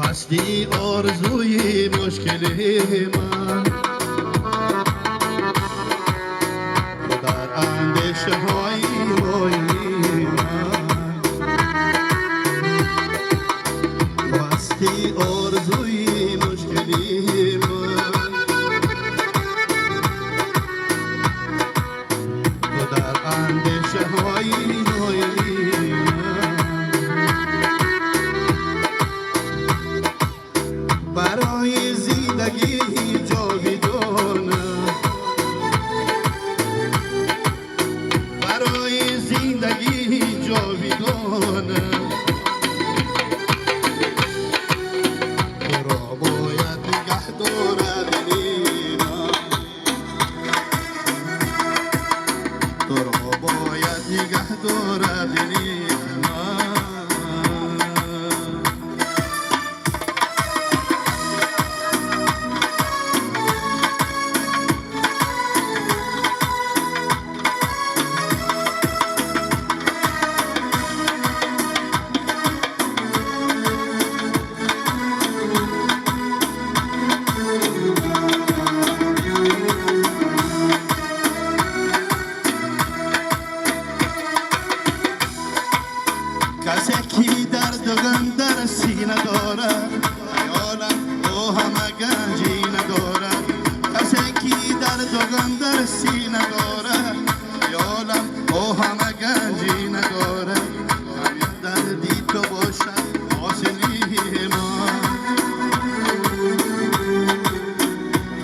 هستی آرزوی مشکل من، تو در اندیشه های من، تو هستی آرزوی مشکل من، تو در اندیشه های برای زندگی جاودانه، برای زندگی جاودانه، تو را باید نگه دارد من، تو را باید نگه دارد من. کسی که درد و غم در سینه دارد، خیالم او همه گنجی ندارد. کسی که درد و غم در سینه دارد، خیالم او همه گنجی ندارد. همین دردی تو باشد حاصلی من،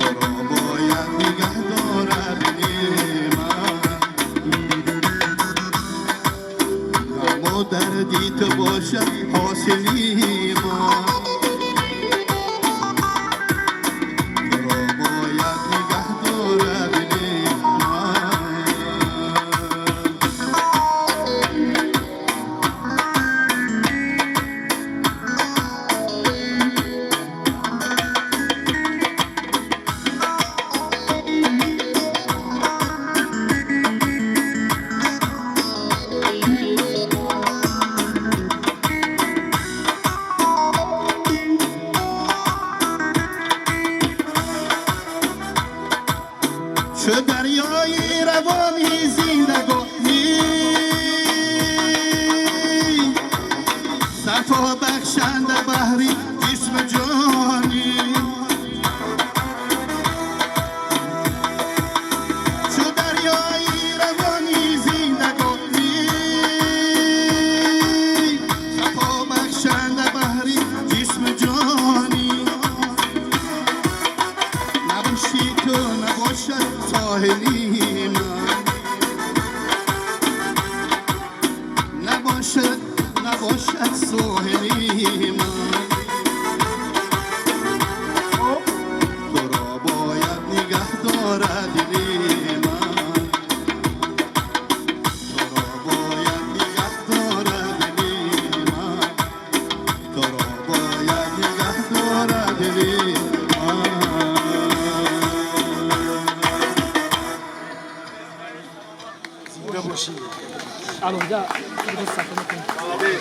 تو را باید نگه دارد من، دردی تو باشد حاصلی من، تو را باید نگه دارد من. چو دریای روانی زندگانی، صفا بخشنده بحری جسم جانی. چو دریای روانی زندگانی، صفا بخشنده بحری جسم جانی. نباشی تو نباشد ساحلی من، نباشد ساحلی من، تو را باید نگه دارد من، تو را باید نگه دارد من، تو را باید نگه دارد من. باشی الان